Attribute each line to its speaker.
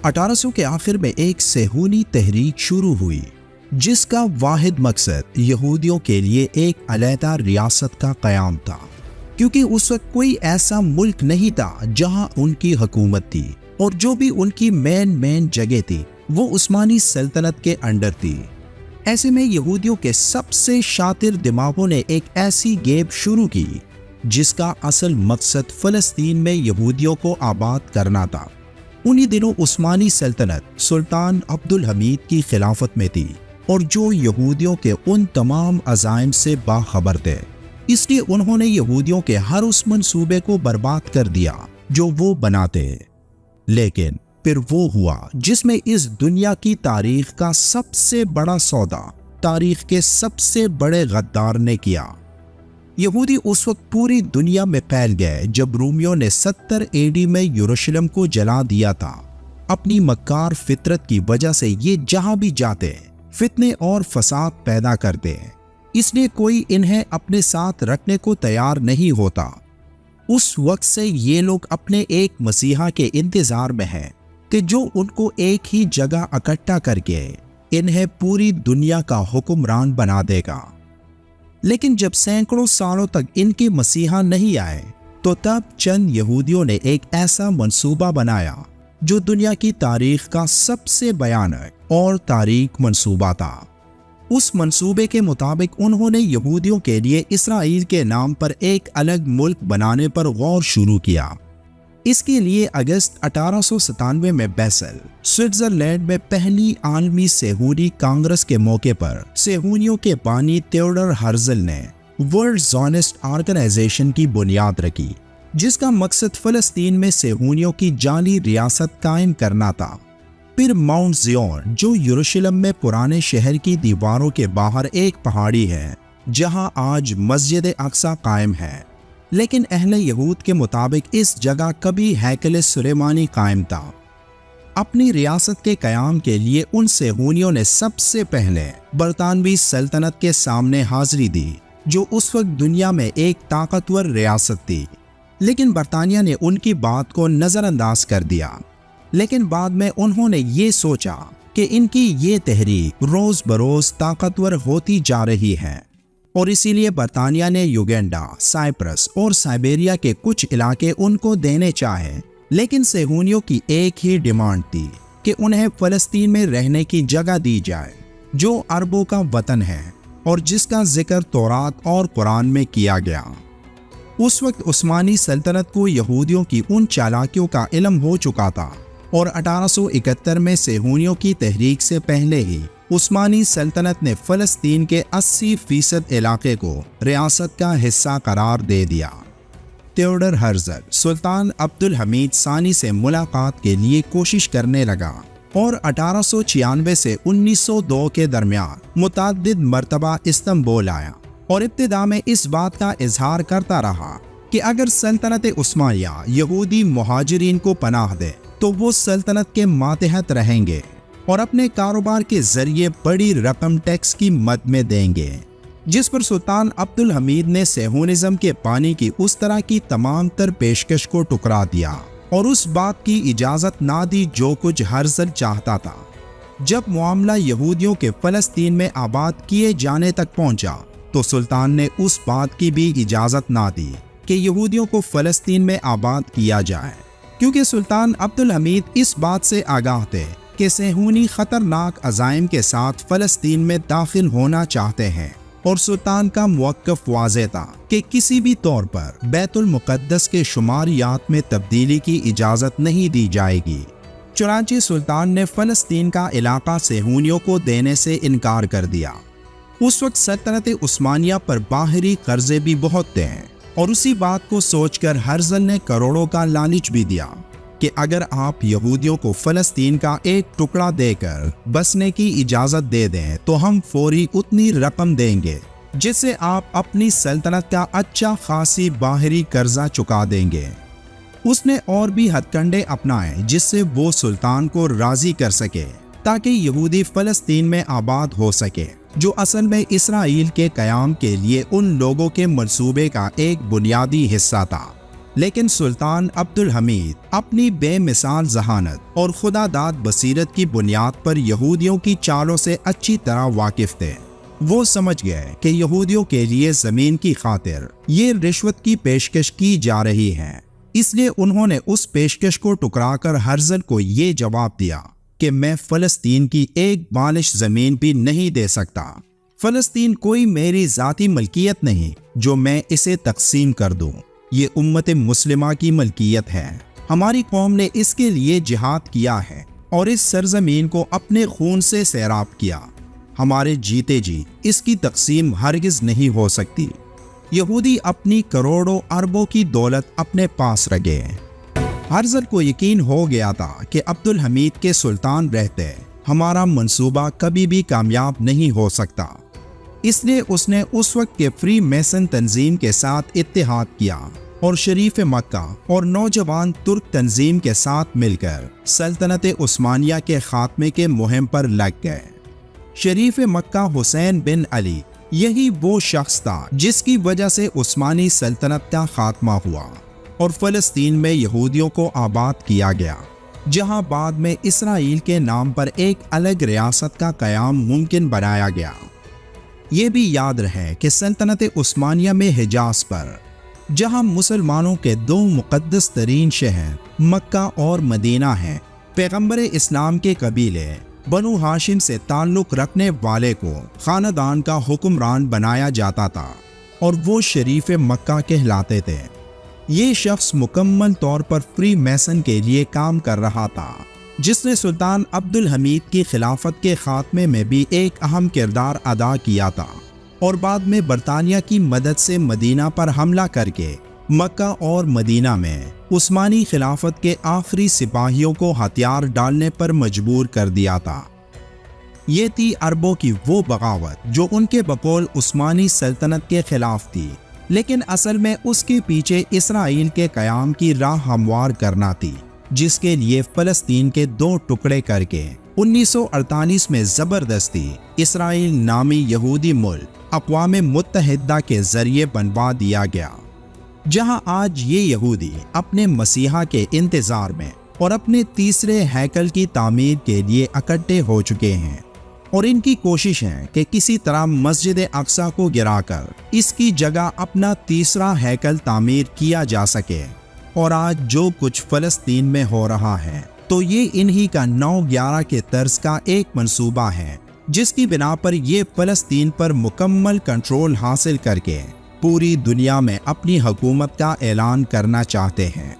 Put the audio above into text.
Speaker 1: 1800 کے آخر میں ایک صہیونی تحریک شروع ہوئی جس کا واحد مقصد یہودیوں کے لیے ایک علیحدہ ریاست کا قیام تھا، کیونکہ اس وقت کوئی ایسا ملک نہیں تھا جہاں ان کی حکومت تھی، اور جو بھی ان کی مین جگہ تھی وہ عثمانی سلطنت کے انڈر تھی۔ ایسے میں یہودیوں کے سب سے شاطر دماغوں نے ایک ایسی گیم شروع کی جس کا اصل مقصد فلسطین میں یہودیوں کو آباد کرنا تھا۔ انہی دنوں عثمانی سلطنت سلطان عبد الحمید کی خلافت میں تھی، اور جو یہودیوں کے ان تمام عزائم سے باخبر تھے، اس لیے انہوں نے یہودیوں کے ہر اس منصوبے کو برباد کر دیا جو وہ بناتے۔ لیکن پھر وہ ہوا جس میں اس دنیا کی تاریخ کا سب سے بڑا سودا تاریخ کے سب سے بڑے غدار نے کیا۔ یہودی اس وقت پوری دنیا میں پھیل گئے جب رومیوں نے 70 AD میں یروشلم کو جلا دیا تھا۔ اپنی مکار فطرت کی وجہ سے یہ جہاں بھی جاتے فتنے اور فساد پیدا کرتے، اس لیے کوئی انہیں اپنے ساتھ رکھنے کو تیار نہیں ہوتا۔ اس وقت سے یہ لوگ اپنے ایک مسیحا کے انتظار میں ہیں کہ جو ان کو ایک ہی جگہ اکٹھا کر کے انہیں پوری دنیا کا حکمران بنا دے گا۔ لیکن جب سینکڑوں سالوں تک ان کے مسیحا نہیں آئے تو تب چند یہودیوں نے ایک ایسا منصوبہ بنایا جو دنیا کی تاریخ کا سب سے بھیانک اور تاریک منصوبہ تھا۔ اس منصوبے کے مطابق انہوں نے یہودیوں کے لیے اسرائیل کے نام پر ایک الگ ملک بنانے پر غور شروع کیا۔ اس کے لیے اگست 1897 میں بیسل، سوئٹزرلینڈ میں پہلی عالمی صہیونی کانگریس کے موقع پر صہیونیوں کے بانی تھیوڈر ہرزل نے ورلڈ زائونسٹ آرگنائزیشن کی بنیاد رکھی، جس کا مقصد فلسطین میں صہیونیوں کی جعلی ریاست قائم کرنا تھا۔ پھر ماؤنٹ زیون، جو یروشلم میں پرانے شہر کی دیواروں کے باہر ایک پہاڑی ہے جہاں آج مسجد اقصی قائم ہے، لیکن اہل یہود کے مطابق اس جگہ کبھی ہیکل سلیمانی قائم تھا۔ اپنی ریاست کے قیام کے لیے ان صہیونیوں نے سب سے پہلے برطانوی سلطنت کے سامنے حاضری دی، جو اس وقت دنیا میں ایک طاقتور ریاست تھی، لیکن برطانیہ نے ان کی بات کو نظر انداز کر دیا۔ لیکن بعد میں انہوں نے یہ سوچا کہ ان کی یہ تحریک روز بروز طاقتور ہوتی جا رہی ہے، اور اسی لیے برطانیہ نے یوگینڈا، سائپرس اور سائبیریا کے کچھ علاقے ان کو دینے چاہے، لیکن صہیونیوں کی ایک ہی ڈیمانڈ تھی کہ انہیں فلسطین میں رہنے کی جگہ دی جائے، جو عربوں کا وطن ہے اور جس کا ذکر تورات اور قرآن میں کیا گیا۔ اس وقت عثمانی سلطنت کو یہودیوں کی ان چالاکیوں کا علم ہو چکا تھا، اور 1871 میں صہیونیوں کی تحریک سے پہلے ہی عثمانی سلطنت نے فلسطین کے 80% علاقے کو ریاست کا حصہ قرار دے دیا۔ تھیوڈر ہرزل سلطان عبد الحمید ثانی سے ملاقات کے لیے کوشش کرنے لگا، اور 1896 سے 1902 کے درمیان متعدد مرتبہ استنبول آیا، اور ابتدا میں اس بات کا اظہار کرتا رہا کہ اگر سلطنت عثمانیہ یہودی مہاجرین کو پناہ دے تو وہ سلطنت کے ماتحت رہیں گے اور اپنے کاروبار کے ذریعے بڑی رقم ٹیکس کی مد میں دیں گے، جس پر سلطان عبد الحمید نے صہیونزم کے پانی کی اس طرح کی تمام تر پیشکش کو ٹکرا دیا اور اس بات کی اجازت نہ دی جو کچھ ہرزل چاہتا تھا۔ جب معاملہ یہودیوں کے فلسطین میں آباد کیے جانے تک پہنچا تو سلطان نے اس بات کی بھی اجازت نہ دی کہ یہودیوں کو فلسطین میں آباد کیا جائے، کیونکہ سلطان عبد الحمید اس بات سے آگاہ تھے کہ صہیونی خطرناک عزائم کے ساتھ فلسطین میں داخل ہونا چاہتے ہیں، اور سلطان کا موقف واضح تھا کہ کسی بھی طور پر بیت المقدس کے شماریات میں تبدیلی کی اجازت نہیں دی جائے گی۔ چنانچہ سلطان نے فلسطین کا علاقہ صہیونیوں کو دینے سے انکار کر دیا۔ اس وقت سلطنت عثمانیہ پر باہری قرضے بھی بہت تھے، اور اسی بات کو سوچ کر ہرزل نے کروڑوں کا لالچ بھی دیا کہ اگر آپ یہودیوں کو فلسطین کا ایک ٹکڑا دے کر بسنے کی اجازت دے دیں تو ہم فوری اتنی رقم دیں گے جس سے آپ اپنی سلطنت کا اچھا خاصی باہری قرضہ چکا دیں گے۔ اس نے اور بھی ہتھ کنڈے اپنائے جس سے وہ سلطان کو راضی کر سکے تاکہ یہودی فلسطین میں آباد ہو سکے، جو اصل میں اسرائیل کے قیام کے لیے ان لوگوں کے منصوبے کا ایک بنیادی حصہ تھا۔ لیکن سلطان عبدالحمید اپنی بے مثال ذہانت اور خدا داد بصیرت کی بنیاد پر یہودیوں کی چالوں سے اچھی طرح واقف تھے۔ وہ سمجھ گئے کہ یہودیوں کے لیے زمین کی خاطر یہ رشوت کی پیشکش کی جا رہی ہے، اس لیے انہوں نے اس پیشکش کو ٹکرا کر ہرزل کو یہ جواب دیا کہ میں فلسطین کی ایک بالش زمین بھی نہیں دے سکتا۔ فلسطین کوئی میری ذاتی ملکیت نہیں جو میں اسے تقسیم کر دوں، یہ امت مسلمہ کی ملکیت ہے۔ ہماری قوم نے اس کے لیے جہاد کیا ہے اور اس سرزمین کو اپنے خون سے سیراب کیا۔ ہمارے جیتے جی اس کی تقسیم ہرگز نہیں ہو سکتی۔ یہودی اپنی کروڑوں اربوں کی دولت اپنے پاس رکھے۔ ہرزل کو یقین ہو گیا تھا کہ عبدالحمید کے سلطان رہتے ہمارا منصوبہ کبھی بھی کامیاب نہیں ہو سکتا، اس لیے اس نے اس وقت کے فری میسن تنظیم کے ساتھ اتحاد کیا اور شریف مکہ اور نوجوان ترک تنظیم کے ساتھ مل کر سلطنت عثمانیہ کے خاتمے کے مہم پر لگ گئے۔ شریف مکہ حسین بن علی یہی وہ شخص تھا جس کی وجہ سے عثمانی سلطنت کا خاتمہ ہوا اور فلسطین میں یہودیوں کو آباد کیا گیا، جہاں بعد میں اسرائیل کے نام پر ایک الگ ریاست کا قیام ممکن بنایا گیا۔ یہ بھی یاد رہے کہ سلطنت عثمانیہ میں حجاز پر، جہاں مسلمانوں کے دو مقدس ترین شہر مکہ اور مدینہ ہیں، پیغمبر اسلام کے قبیلے بنو ہاشم سے تعلق رکھنے والے کو خاندان کا حکمران بنایا جاتا تھا اور وہ شریف مکہ کہلاتے تھے۔ یہ شخص مکمل طور پر فری میسن کے لیے کام کر رہا تھا، جس نے سلطان عبدالحمید کی خلافت کے خاتمے میں بھی ایک اہم کردار ادا کیا تھا اور بعد میں برطانیہ کی مدد سے مدینہ پر حملہ کر کے مکہ اور مدینہ میں عثمانی خلافت کے آخری سپاہیوں کو ہتھیار ڈالنے پر مجبور کر دیا تھا۔ یہ تھی عربوں کی وہ بغاوت جو ان کے بقول عثمانی سلطنت کے خلاف تھی، لیکن اصل میں اس کے پیچھے اسرائیل کے قیام کی راہ ہموار کرنا تھی، جس کے لیے فلسطین کے دو ٹکڑے کر کے 1948 میں زبردستی اسرائیل نامی یہودی ملک اقوام متحدہ کے ذریعے بنوا دیا گیا، جہاں آج یہ یہودی اپنے مسیحا کے انتظار میں اور اپنے تیسرے ہیکل کی تعمیر کے لیے اکٹھے ہو چکے ہیں، اور ان کی کوشش ہے کہ کسی طرح مسجد اقصی کو گرا کر اس کی جگہ اپنا تیسرا ہیکل تعمیر کیا جا سکے۔ اور آج جو کچھ فلسطین میں ہو رہا ہے تو یہ انہی کا 9/11 کے طرز کا ایک منصوبہ ہے، جس کی بنا پر یہ فلسطین پر مکمل کنٹرول حاصل کر کے پوری دنیا میں اپنی حکومت کا اعلان کرنا چاہتے ہیں۔